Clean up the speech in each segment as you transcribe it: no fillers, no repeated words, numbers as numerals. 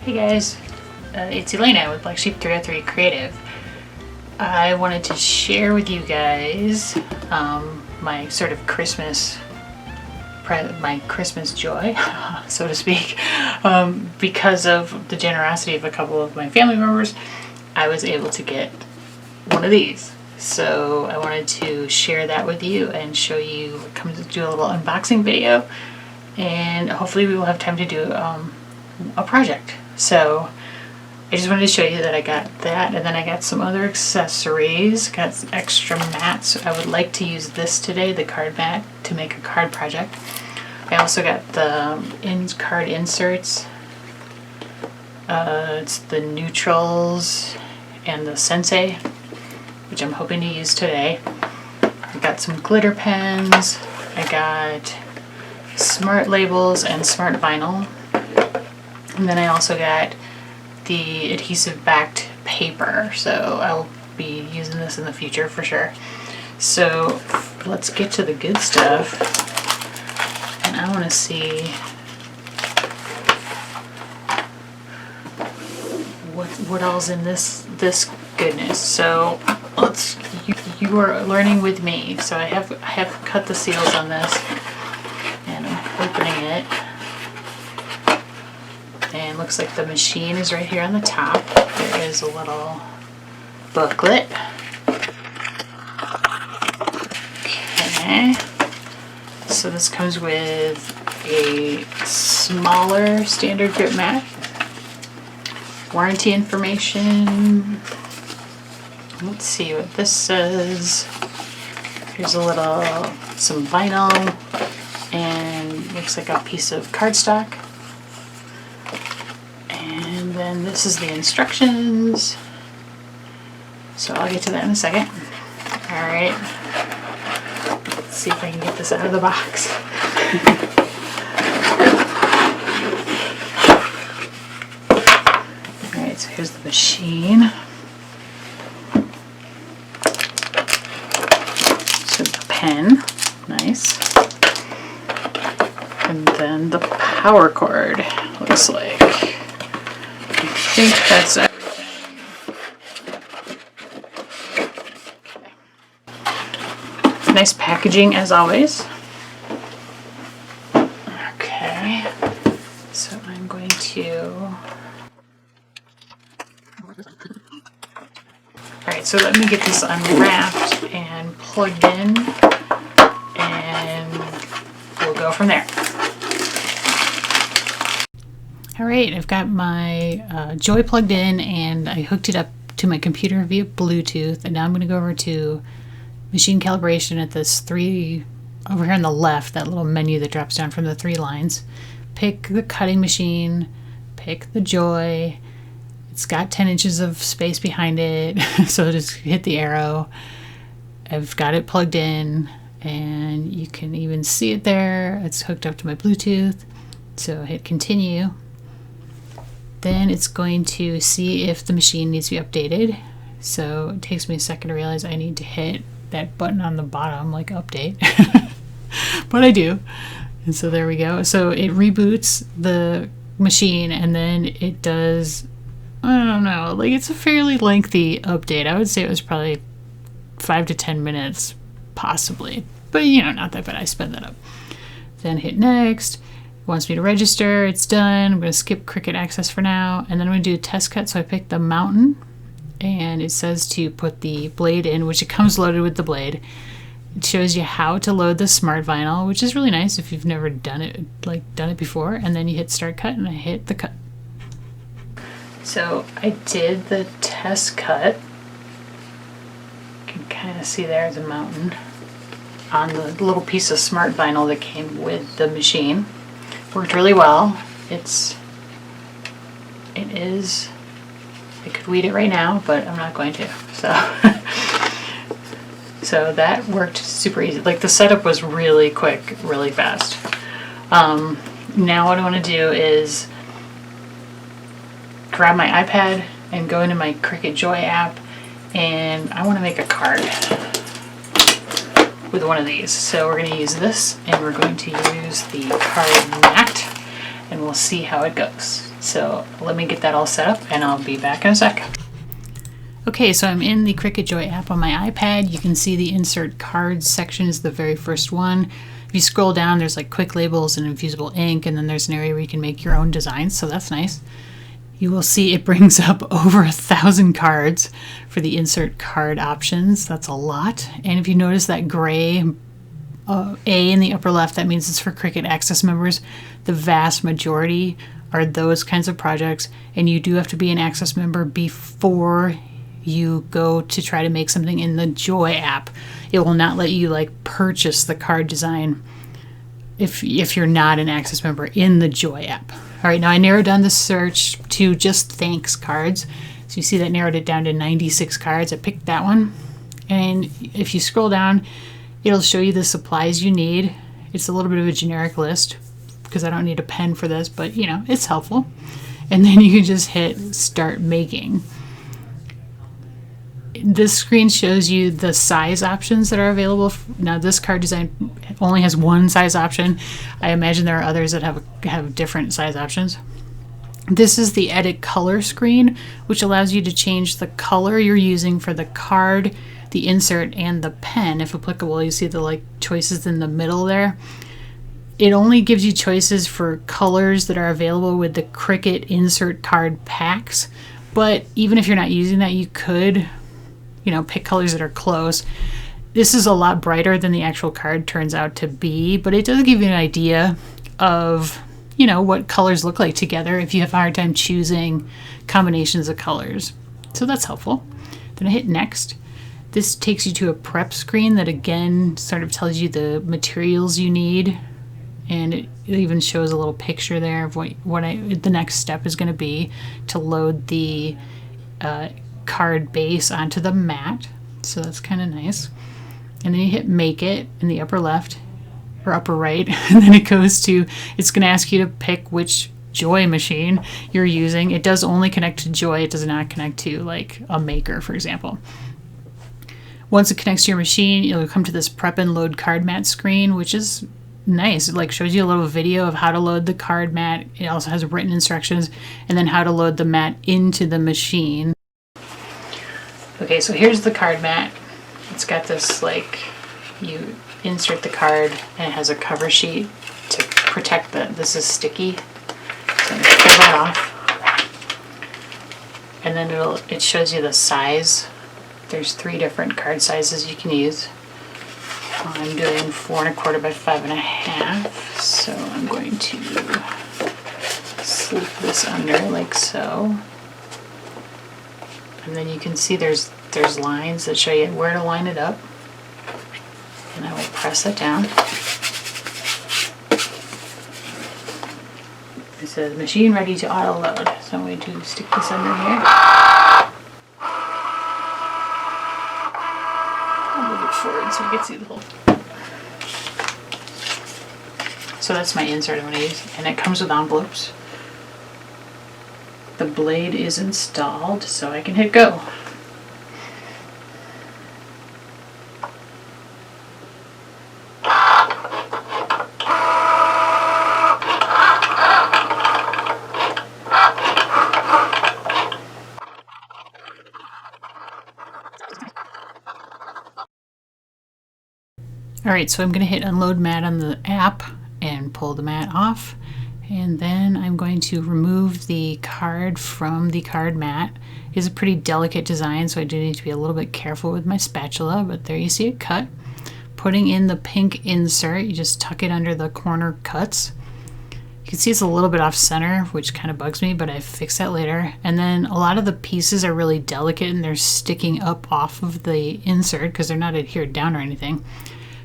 Hey guys, it's Elena with Black Sheep 303 Creative. I wanted to share with you guys my sort of Christmas joy, so to speak. Because of the generosity of a couple of my family members, I was able to get one of these. So I wanted to share that with you and show you, come to do a little unboxing video, and hopefully we will have time to do a project. So I just wanted to show you that I got that, and then I got some other accessories, got some extra mats. I would like to use this today, the card mat, to make a card project. I also got the card inserts. It's the neutrals and the Sensei, which I'm hoping to use today. I got some glitter pens. I got smart labels and smart vinyl. And then I also got the adhesive backed paper, so I'll be using this in the future for sure. So let's get to the good stuff, and I want to see what all's in this goodness. So you are learning with me. So I have cut the seals on this, and I'm opening it. And looks like the machine is right here on the top. There is a little booklet. Okay. So this comes with a smaller standard grip mat. Warranty information. Let's see what this says. Here's some vinyl, and looks like a piece of cardstock. And then this is the instructions. So I'll get to that in a second. Alright. Let's see if I can get this out of the box. Alright, so here's the machine. So the pen. Nice. And then the power cord, looks like. I think that's everything. Okay. Nice packaging as always. Okay, so I'm going to... Alright, so let me get this unwrapped and plugged in, and we'll go from there. Alright, I've got my Joy plugged in, and I hooked it up to my computer via Bluetooth, and now I'm going to go over to machine calibration at this over here on the left, that little menu that drops down from the 3 lines. Pick the cutting machine, pick the Joy. It's got 10 inches of space behind it, so just hit the arrow. I've got it plugged in, and you can even see it there. It's hooked up to my Bluetooth, so hit continue. Then it's going to see if the machine needs to be updated. So it takes me a second to realize I need to hit that button on the bottom, like update. But I do. And so there we go. So it reboots the machine, and then it does, I don't know, like it's a fairly lengthy update. I would say it was probably 5 to 10 minutes, possibly. But you know, not that bad. I sped that up. Then hit next. Wants me to register. It's done. I'm going to skip Cricut Access for now, and then I'm going to do a test cut. So I picked the mountain, and it says to put the blade in, which it comes loaded with the blade. It shows you how to load the smart vinyl, which is really nice if you've never done it before. And then you hit start cut, and I hit the cut. So I did the test cut. You can kind of see there's a mountain on the little piece of smart vinyl that came with the machine. Worked really well. It is, I could weed it right now, but I'm not going to. So that worked super easy. Like the setup was really quick, really fast. Now what I want to do is grab my iPad and go into my Cricut Joy app, and I want to make a card with one of these. So we're going to use this, and we're going to use the card mat. and we'll see how it goes. So let me get that all set up and I'll be back in a sec. Okay, so I'm in the Cricut Joy app on my iPad. You can see the insert cards section is the very first one. If you scroll down, there's like quick labels and infusible ink, and then there's an area where you can make your own designs, so that's nice. You will see it brings up over 1,000 cards for the insert card options. That's a lot. And if you notice that gray A in the upper left, that means it's for Cricut Access members. The vast majority are those kinds of projects, and you do have to be an Access member before you go to try to make something in the Joy app. It will not let you like purchase the card design if you're not an Access member in the Joy app. All right, now I narrowed down the search to just thanks cards. So you see that narrowed it down to 96 cards. I picked that one. And if you scroll down, it'll show you the supplies you need. It's a little bit of a generic list because I don't need a pen for this, but you know, it's helpful. And then you can just hit start making. This screen shows you the size options that are available. Now this card design only has one size option. I imagine there are others that have different size options. This is the edit color screen, which allows you to change the color you're using for the card, the insert, and the pen. If applicable, you see the like choices in the middle there. It only gives you choices for colors that are available with the Cricut insert card packs. But even if you're not using that, you could, you know, pick colors that are close. This is a lot brighter than the actual card turns out to be, but it does give you an idea of, you know, what colors look like together if you have a hard time choosing combinations of colors. So that's helpful. Then I hit next. This takes you to a prep screen that again sort of tells you the materials you need, and it even shows a little picture there of what the next step is going to be to load the card base onto the mat. So that's kind of nice. And then you hit make it in the upper left or upper right, and then it goes to, it's going to ask you to pick which Joy machine you're using. It does only connect to Joy. It does not connect to like a Maker, for example. Once it connects to your machine, you'll come to this prep and load card mat screen, which is nice. It like shows you a little video of how to load the card mat. It also has written instructions, and then how to load the mat into the machine. Okay, so here's the card mat. It's got this, like, you insert the card and it has a cover sheet to protect this is sticky. So I'm gonna pull that off. And then it shows you the size. There's 3 different card sizes you can use. I'm doing 4 1/4 by 5 1/2. So I'm going to slip this under like so. And then you can see there's lines that show you where to line it up. And I will press it down. It says machine ready to auto load. So I'm going to stick this under here. I'll move it forward so you can see the whole. So that's my insert I'm going to use. And it comes with envelopes. The blade is installed, so I can hit go. Alright, so I'm going to hit unload mat on the app and pull the mat off. And then I'm going to remove the card from the card mat. It's a pretty delicate design, so I do need to be a little bit careful with my spatula, but there you see it cut. Putting in the pink insert, you just tuck it under the corner cuts. You can see it's a little bit off center, which kind of bugs me, but I fix that later. And then a lot of the pieces are really delicate and they're sticking up off of the insert because they're not adhered down or anything.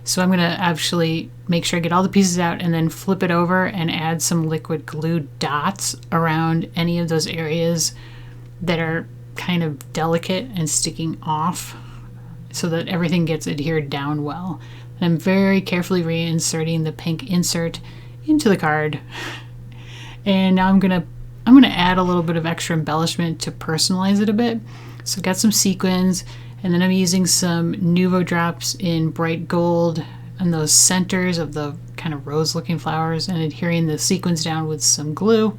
So I'm going to actually make sure I get all the pieces out and then flip it over and add some liquid glue dots around any of those areas that are kind of delicate and sticking off so that everything gets adhered down well. And I'm very carefully reinserting the pink insert into the card. And now I'm gonna add a little bit of extra embellishment to personalize it a bit. So I've got some sequins, and then I'm using some Nuvo drops in bright gold on those centers of the kind of rose looking flowers and adhering the sequins down with some glue.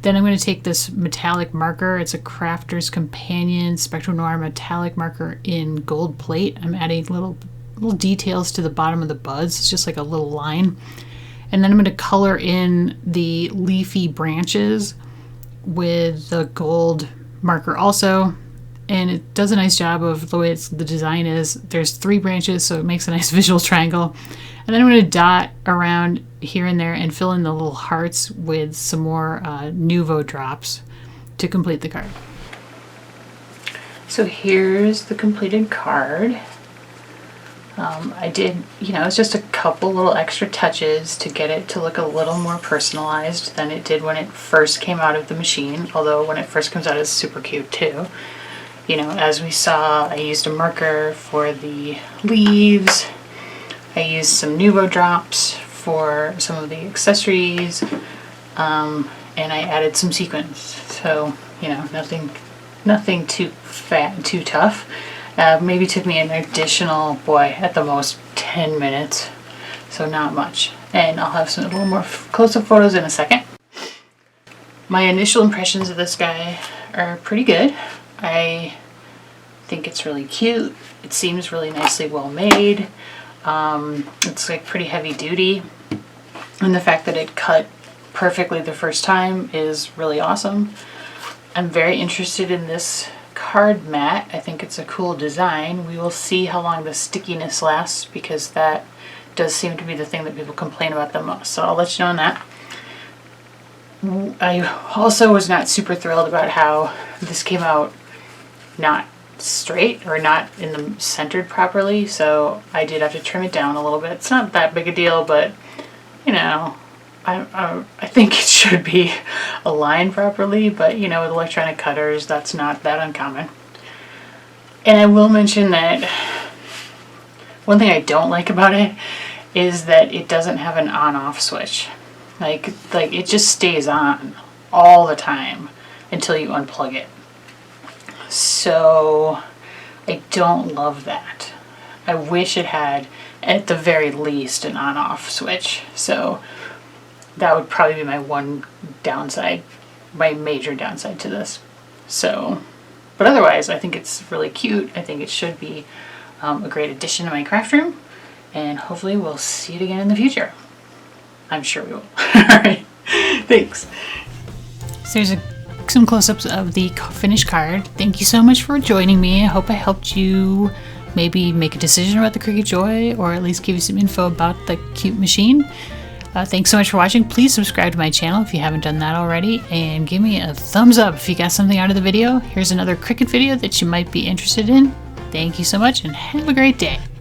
Then I'm going to take this metallic marker. It's a Crafter's Companion Spectral Noir metallic marker in gold plate. I'm adding little details to the bottom of the buds. It's just like a little line. And then I'm going to color in the leafy branches with the gold marker also. And it does a nice job of the way the design is. There's 3 branches, so it makes a nice visual triangle. And then I'm going to dot around here and there and fill in the little hearts with some more Nuvo drops to complete the card. So here's the completed card. I did, it's just a couple little extra touches to get it to look a little more personalized than it did when it first came out of the machine, although when it first comes out it's super cute too. As we saw, I used a marker for the leaves. I used some Nuvo drops for some of the accessories, and I added some sequins. So, nothing too tough. Maybe took me an additional, at the most 10 minutes, so not much. And I'll have a little more close-up photos in a second. My initial impressions of this guy are pretty good. I think it's really cute. It seems really nicely well made. It's like pretty heavy duty, and the fact that it cut perfectly the first time is really awesome. I'm very interested in this card mat. I think it's a cool design. We will see how long the stickiness lasts, because that does seem to be the thing that people complain about the most, so I'll let you know on that. I also was not super thrilled about how this came out not straight or not in the centered properly, so I did have to trim it down a little bit. It's not that big a deal, but I think it should be aligned properly, but with electronic cutters that's not that uncommon. And I will mention that one thing I don't like about it is that it doesn't have an on-off switch. Like it just stays on all the time until you unplug it. So I don't love that. I wish it had, at the very least, an on-off switch. So that would probably be my one downside, my major downside to this. So, but otherwise, I think it's really cute. I think it should be a great addition to my craft room, and hopefully we'll see it again in the future. I'm sure we will. Alright, thanks. So there's some close-ups of the finished card. Thank you so much for joining me. I hope I helped you maybe make a decision about the Cricut Joy, or at least give you some info about the cute machine. Thanks so much for watching. Please subscribe to my channel if you haven't done that already, and give me a thumbs up if you got something out of the video. Here's another Cricut video that you might be interested in. Thank you so much, and have a great day.